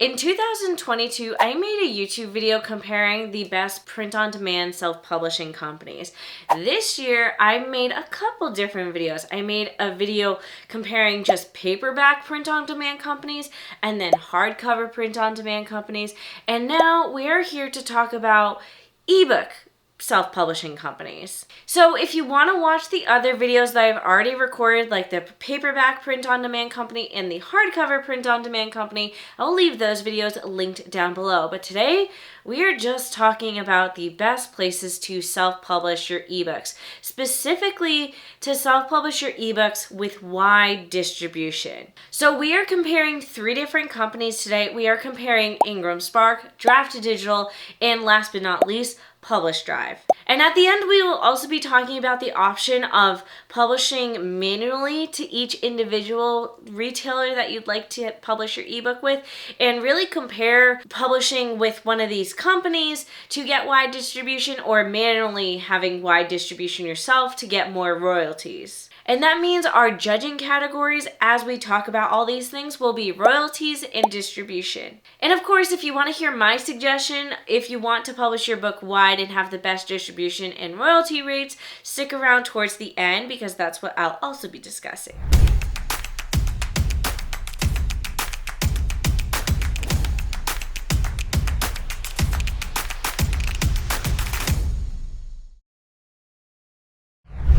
In 2022, I made a YouTube video comparing the best print-on-demand self-publishing companies. This year, I made a couple different videos. I made a video comparing just paperback print-on-demand companies and then hardcover print-on-demand companies. And now we are here to talk about ebook self-publishing companies. So if you want to watch the other videos that I've already recorded, like the paperback print-on-demand company and the hardcover print-on-demand company, I'll leave those videos linked down below. But today, we are just talking about the best places to self-publish your ebooks, specifically to self-publish your ebooks with wide distribution. So we are comparing 3 different companies today. We are comparing IngramSpark, Draft to Digital, and last but not least, Publish Drive. And at the end, we will also be talking about the option of publishing manually to each individual retailer that you'd like to publish your ebook with, and really compare publishing with one of these companies to get wide distribution or manually having wide distribution yourself to get more royalties. And that means our judging categories as we talk about all these things will be royalties and distribution. And of course, if you want to hear my suggestion, if you want to publish your book wide and have the best distribution and royalty rates, stick around towards the end because that's what I'll also be discussing.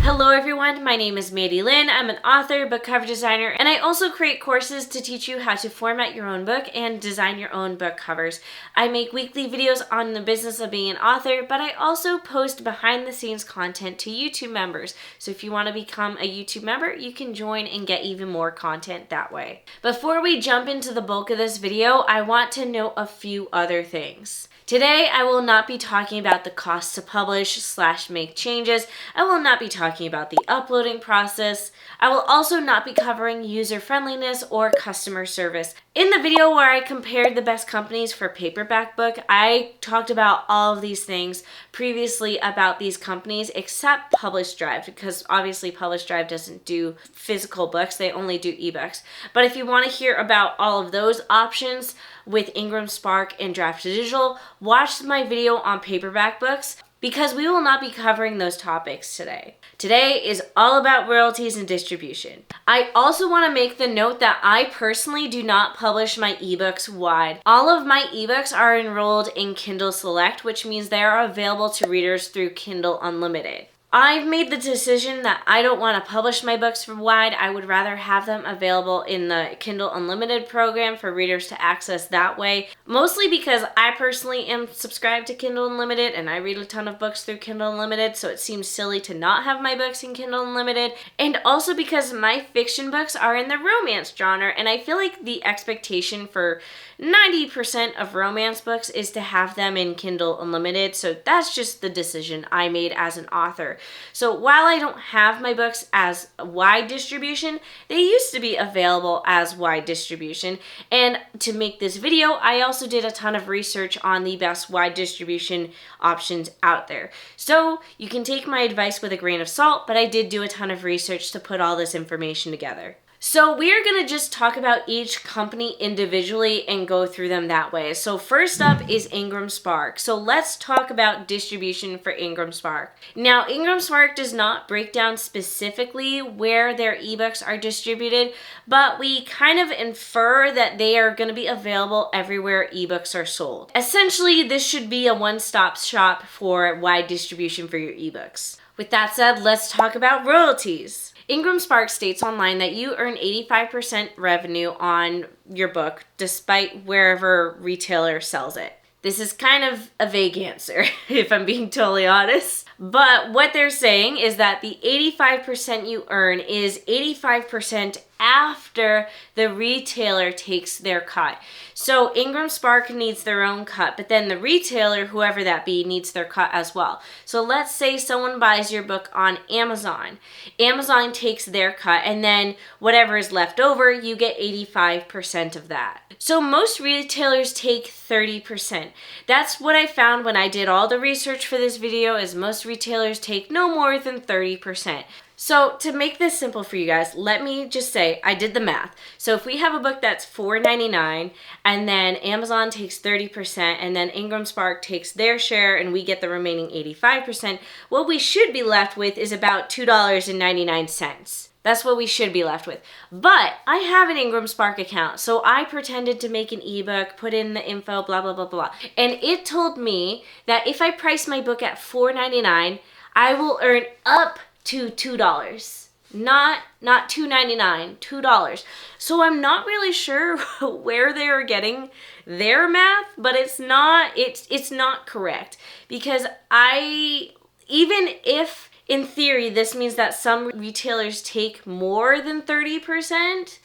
Hello everyone, my name is Mandi Lynn. I'm an author, book cover designer, and I also create courses to teach you how to format your own book and design your own book covers. I make weekly videos on the business of being an author, but I also post behind the scenes content to YouTube members. So if you want to become a YouTube member, you can join and get even more content that way. Before we jump into the bulk of this video, I want to note a few other things. Today, I will not be talking about the cost to publish/make changes. I will not be talking about the uploading process. I will also not be covering user friendliness or customer service. In the video where I compared the best companies for paperback book, I talked about all of these things previously about these companies except Publish Drive, because obviously Publish Drive doesn't do physical books, they only do ebooks. But if you want to hear about all of those options with IngramSpark and Draft to Digital, watch my video on paperback books, because we will not be covering those topics today. Today is all about royalties and distribution. I also want to make the note that I personally do not publish my ebooks wide. All of my ebooks are enrolled in Kindle Select, which means they are available to readers through Kindle Unlimited. I've made the decision that I don't want to publish my books for wide. I would rather have them available in the Kindle Unlimited program for readers to access that way. Mostly because I personally am subscribed to Kindle Unlimited and I read a ton of books through Kindle Unlimited, so it seems silly to not have my books in Kindle Unlimited. And also because my fiction books are in the romance genre, and I feel like the expectation for 90% of romance books is to have them in Kindle Unlimited, so that's just the decision I made as an author. So while I don't have my books as wide distribution, they used to be available as wide distribution. And to make this video, I also did a ton of research on the best wide distribution options out there. So you can take my advice with a grain of salt, but I did do a ton of research to put all this information together. So we're going to just talk about each company individually and go through them that way. So first up is IngramSpark. So let's talk about distribution for IngramSpark. Now, IngramSpark does not break down specifically where their ebooks are distributed, but we kind of infer that they are going to be available everywhere ebooks are sold. Essentially, this should be a one-stop shop for wide distribution for your ebooks. With that said, let's talk about royalties. IngramSpark states online that you earn 85% revenue on your book despite wherever retailer sells it. This is kind of a vague answer, if I'm being totally honest. But what they're saying is that the 85% you earn is 85% after the retailer takes their cut. So IngramSpark needs their own cut, but then the retailer, whoever that be, needs their cut as well. So let's say someone buys your book on Amazon. Amazon takes their cut, and then whatever is left over, you get 85% of that. So most retailers take 30%. That's what I found when I did all the research for this video, is most retailers take no more than 30%. So to make this simple for you guys, let me just say I did the math. So if we have a book that's $4.99 and then Amazon takes 30% and then IngramSpark takes their share and we get the remaining 85%, what we should be left with is about $2.99. That's what we should be left with. But I have an IngramSpark account, so I pretended to make an ebook, put in the info, blah, blah, blah, blah. And it told me that if I price my book at $4.99, I will earn up to $2. Not $2.99, $2. So I'm not really sure where they're getting their math, but it's not correct, because even if in theory this means that some retailers take more than 30%,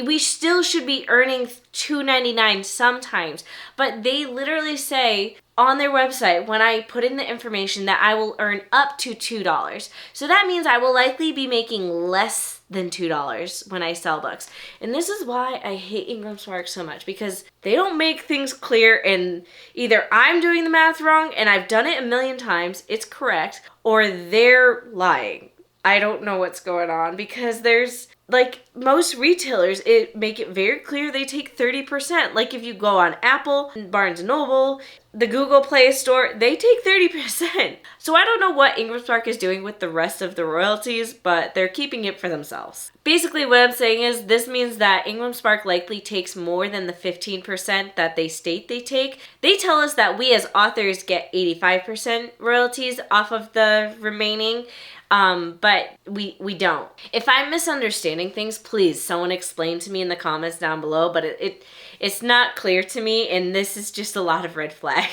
we still should be earning $2.99 sometimes. But they literally say on their website, when I put in the information, that I will earn up to $2. So that means I will likely be making less than $2 when I sell books. And this is why I hate IngramSpark so much, because they don't make things clear, and either I'm doing the math wrong and I've done it a million times, it's correct, or they're lying. I don't know what's going on, because there's, like, most retailers, make it very clear they take 30%. Like if you go on Apple, Barnes & Noble, the Google Play Store, they take 30%. So I don't know what IngramSpark is doing with the rest of the royalties, but they're keeping it for themselves. Basically what I'm saying is this means that IngramSpark likely takes more than the 15% that they state they take. They tell us that we as authors get 85% royalties off of the remaining, but we don't. If I'm misunderstanding things, please someone explain to me in the comments down below, but it's not clear to me, and this is just a lot of red flags.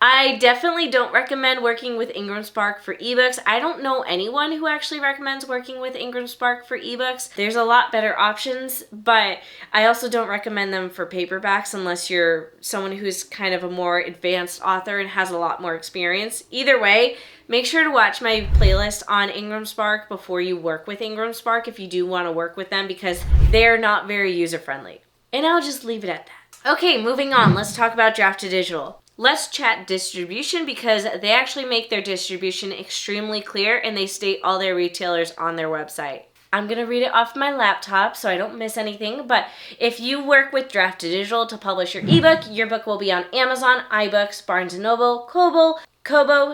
I definitely don't recommend working with IngramSpark for ebooks. I don't know anyone who actually recommends working with IngramSpark for ebooks. There's a lot better options, but I also don't recommend them for paperbacks unless you're someone who's kind of a more advanced author and has a lot more experience. Either way, make sure to watch my playlist on IngramSpark before you work with IngramSpark if you do want to work with them, because they're not very user-friendly. And I'll just leave it at that. Okay, moving on. Let's talk about Draft2Digital. Let's chat distribution, because they actually make their distribution extremely clear and they state all their retailers on their website. I'm going to read it off my laptop so I don't miss anything, but if you work with Draft2Digital to publish your ebook, your book will be on Amazon, iBooks, Barnes & Noble, Kobo,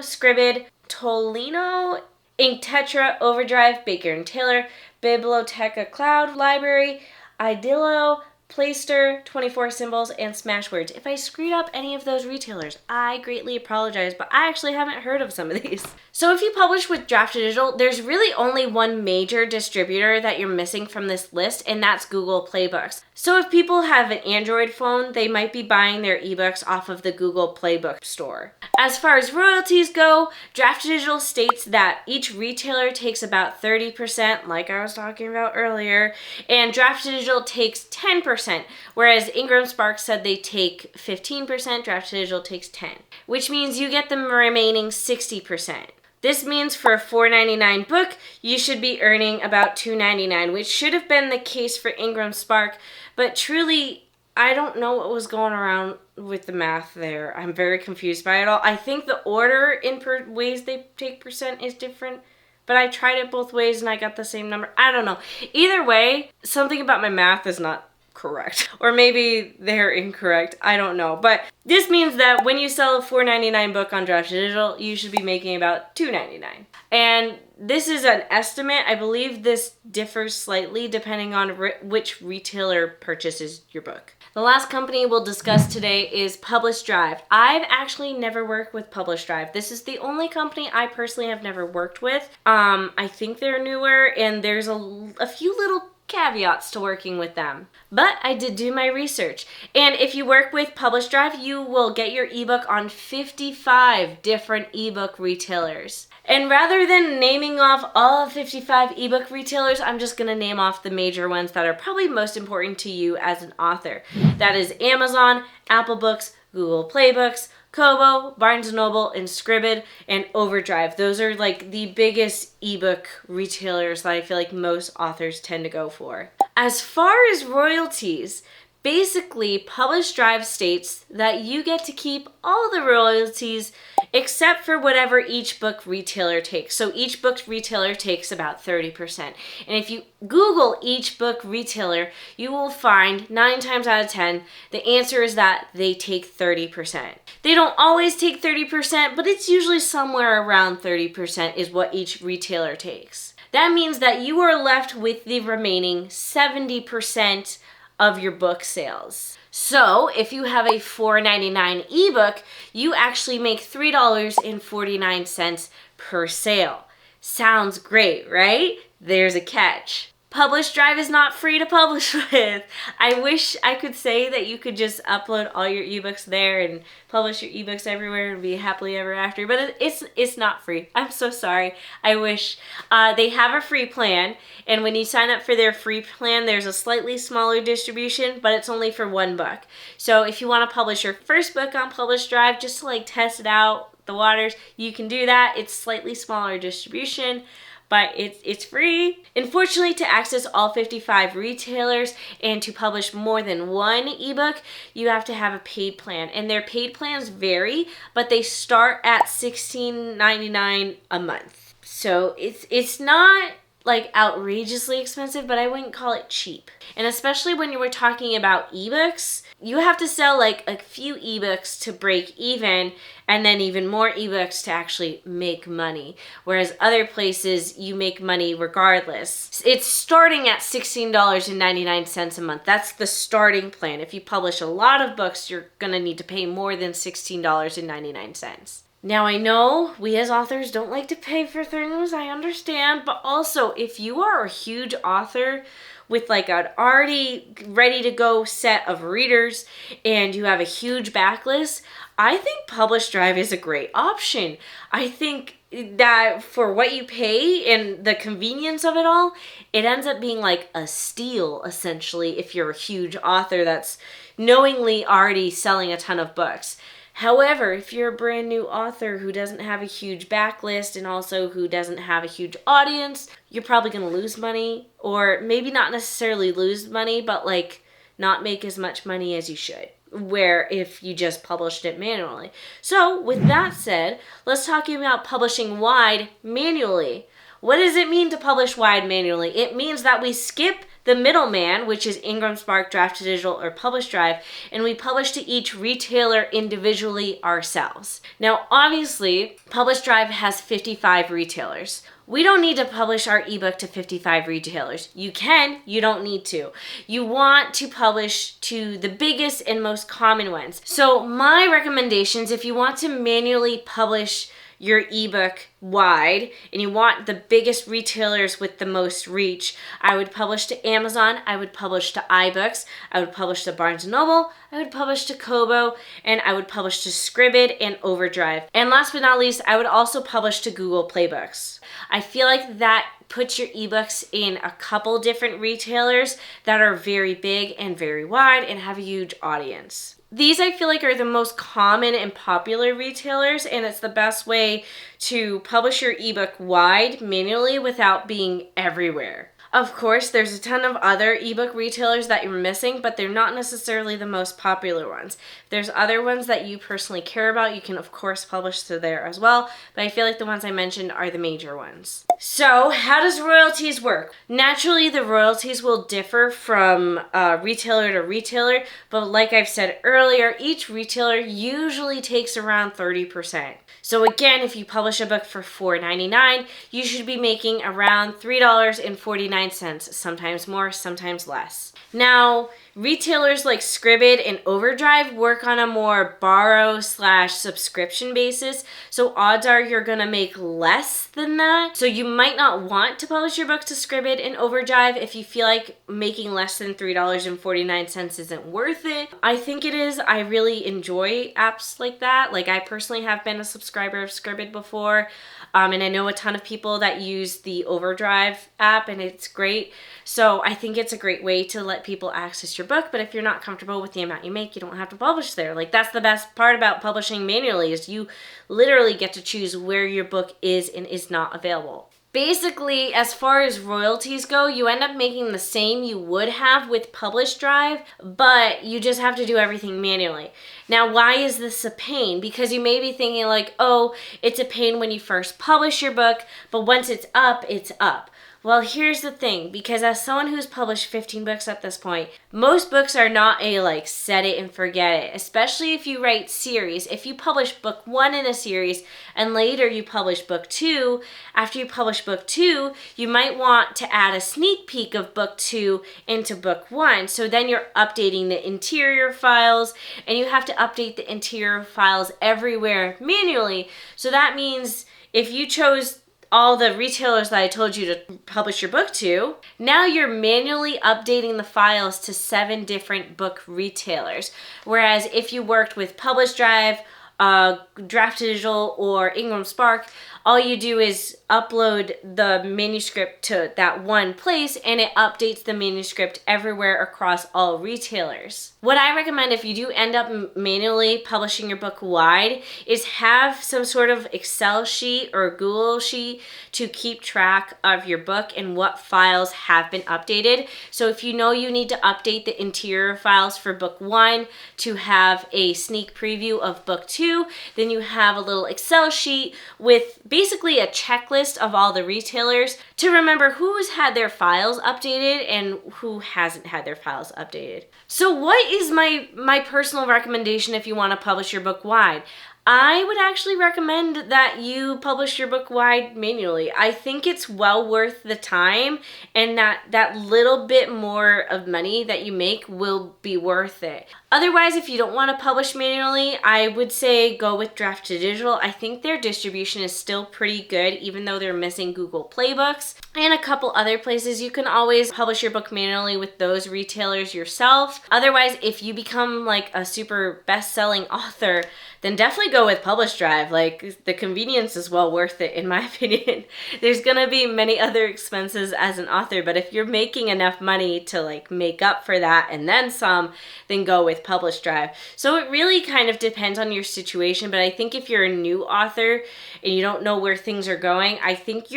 Scribd, Tolino, Inktetra, Overdrive, Baker & Taylor, Biblioteca Cloud, Library, Idillo, Playster, 24 Symbols, and Smashwords. If I screwed up any of those retailers, I greatly apologize, but I actually haven't heard of some of these. So if you publish with Draft2Digital, there's really only one major distributor that you're missing from this list, and that's Google Play Books. So if people have an Android phone, they might be buying their ebooks off of the Google Play Book store. As far as royalties go, Draft2Digital states that each retailer takes about 30%, like I was talking about earlier, and Draft2Digital takes 10%, whereas IngramSpark said they take 15%, Draft2Digital takes 10%, which means you get the remaining 60%. This means for a $4.99 book, you should be earning about $2.99, which should have been the case for IngramSpark, but truly, I don't know what was going around with the math there. I'm very confused by it all. I think the order in ways they take percent is different, but I tried it both ways and I got the same number. I don't know. Either way, something about my math is not correct. Or maybe they're incorrect. I don't know. But this means that when you sell a $4.99 book on Draft2Digital, you should be making about $2.99. And this is an estimate. I believe this differs slightly depending on which retailer purchases your book. The last company we'll discuss today is PublishDrive. I've actually never worked with PublishDrive. This is the only company I personally have never worked with. I think they're newer, and there's a few little caveats to working with them. But I did do my research. And if you work with PublishDrive, you will get your ebook on 55 different ebook retailers. And rather than naming off all 55 ebook retailers, I'm just going to name off the major ones that are probably most important to you as an author. That is Amazon, Apple Books, Google Play Books, Kobo, Barnes & Noble, and Scribd, and Overdrive. Those are like the biggest ebook retailers that I feel like most authors tend to go for. As far as royalties, basically PublishDrive states that you get to keep all the royalties except for whatever each book retailer takes. So each book retailer takes about 30%. And if you Google each book retailer, you will find 9 times out of 10, the answer is that they take 30%. They don't always take 30%, but it's usually somewhere around 30% is what each retailer takes. That means that you are left with the remaining 70% of your book sales. So if you have a $4.99 ebook, you actually make $3.49 per sale. Sounds great, right? There's a catch. Publish Drive is not free to publish with. I wish I could say that you could just upload all your ebooks there and publish your ebooks everywhere and be happily ever after, but it's not free. I'm so sorry. I wish. They have a free plan, and when you sign up for their free plan, there's a slightly smaller distribution, but it's only for one book. So if you want to publish your first book on Publish Drive, just to like test it out, the waters, you can do that. It's slightly smaller distribution, but it's free. Unfortunately, to access all 55 retailers and to publish more than one ebook, you have to have a paid plan. And their paid plans vary, but they start at $16.99 a month. So it's not like outrageously expensive, but I wouldn't call it cheap. And especially when you were talking about ebooks, you have to sell like a few ebooks to break even, and then even more ebooks to actually make money. Whereas other places, you make money regardless. It's starting at $16.99 a month. That's the starting plan. If you publish a lot of books, you're gonna need to pay more than $16.99. Now, I know we as authors don't like to pay for things, I understand, but also if you are a huge author with like an already ready to go set of readers and you have a huge backlist, I think Publish Drive is a great option. I think that for what you pay and the convenience of it all, it ends up being like a steal essentially if you're a huge author that's knowingly already selling a ton of books. However, if you're a brand new author who doesn't have a huge backlist and also who doesn't have a huge audience, you're probably going to lose money, or maybe not necessarily lose money, but like not make as much money as you should, where if you just published it manually. So with that said, let's talk about publishing wide manually. What does it mean to publish wide manually? It means that we skip the middleman, which is IngramSpark, Draft2Digital, or Publish Drive, and we publish to each retailer individually ourselves. Now, obviously, Publish Drive has 55 retailers. We don't need to publish our ebook to 55 retailers. You can, you don't need to. You want to publish to the biggest and most common ones. So my recommendations, if you want to manually publish your ebook wide and you want the biggest retailers with the most reach, I would publish to Amazon, I would publish to iBooks, I would publish to Barnes & Noble, I would publish to Kobo, and I would publish to Scribd and Overdrive. And last but not least, I would also publish to Google Play Books. I feel like that puts your ebooks in a couple different retailers that are very big and very wide and have a huge audience. These I feel like are the most common and popular retailers, and it's the best way to publish your ebook wide manually without being everywhere. Of course, there's a ton of other ebook retailers that you're missing, but they're not necessarily the most popular ones. If there's other ones that you personally care about, you can of course publish to there as well, but I feel like the ones I mentioned are the major ones. So, how does royalties work? Naturally, the royalties will differ from retailer to retailer, but like I've said earlier, each retailer usually takes around 30%. So again, if you publish a book for $4.99, you should be making around $3.49, sometimes more, sometimes less. Now, retailers like Scribd and Overdrive work on a more borrow/subscription basis, so odds are you're gonna make less than that. So you might not want to publish your book to Scribd and Overdrive if you feel like making less than $3.49 isn't worth it. I think it is. I really enjoy apps like that. Like I personally have been a subscriber of Scribd before, and I know a ton of people that use the Overdrive app, and it's great. So I think it's a great way to let people access your book, but if you're not comfortable with the amount you make, you don't have to publish there. Like that's the best part about publishing manually is you literally get to choose where your book is and is not available. Basically, as far as royalties go, you end up making the same you would have with Publish Drive, but you just have to do everything manually. Now, why is this a pain? Because you may be thinking like, oh, it's a pain when you first publish your book, but once it's up, it's up. Well, here's the thing, because as someone who's published 15 books at this point, most books are not a like set it and forget it, especially if you write series. If you publish book 1 in a series and later you publish book 2, after you publish book 2, you might want to add a sneak peek of book 2 into book 1. So then you're updating the interior files, and you have to update the interior files everywhere manually. So that means if you chose all the retailers that I told you to publish your book to, now you're manually updating the files to 7 different book retailers. Whereas if you worked with Publish Drive, Draft Digital, or IngramSpark, all you do is upload the manuscript to that one place and it updates the manuscript everywhere across all retailers. What I recommend if you do end up manually publishing your book wide is have some sort of Excel sheet or Google sheet to keep track of your book and what files have been updated. So if you know you need to update the interior files for book 1 to have a sneak preview of book 2, then you have a little Excel sheet with basically a checklist of all the retailers to remember who's had their files updated and who hasn't had their files updated. So what is my personal recommendation if you want to publish your book wide? I would actually recommend that you publish your book wide manually. I think it's well worth the time, and that little bit more of money that you make will be worth it. Otherwise, if you don't want to publish manually, I would say go with Draft to Digital. I think their distribution is still pretty good, even though they're missing Google Playbooks. And a couple other places, you can always publish your book manually with those retailers yourself. Otherwise, if you become like a super best-selling author, then definitely go with Publish Drive. Like, the convenience is well worth it, in my opinion. There's gonna be many other expenses as an author, but if you're making enough money to like make up for that and then some, then go with Publish Drive. So it really kind of depends on your situation, but I think if you're a new author and you don't know where things are going, I think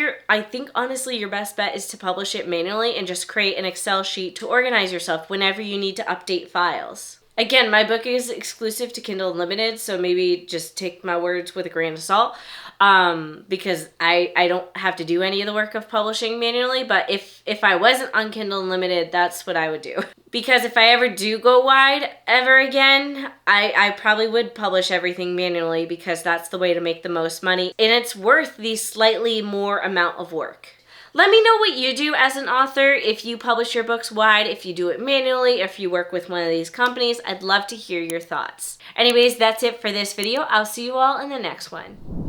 honestly your best bet is to publish it manually and just create an Excel sheet to organize yourself whenever you need to update files. Again, my book is exclusive to Kindle Unlimited, so maybe just take my words with a grain of salt, because I don't have to do any of the work of publishing manually, but if I wasn't on Kindle Unlimited, that's what I would do. Because if I ever do go wide ever again, I probably would publish everything manually, because that's the way to make the most money, and it's worth the slightly more amount of work. Let me know what you do as an author, if you publish your books wide, if you do it manually, if you work with one of these companies. I'd love to hear your thoughts. Anyways, that's it for this video. I'll see you all in the next one.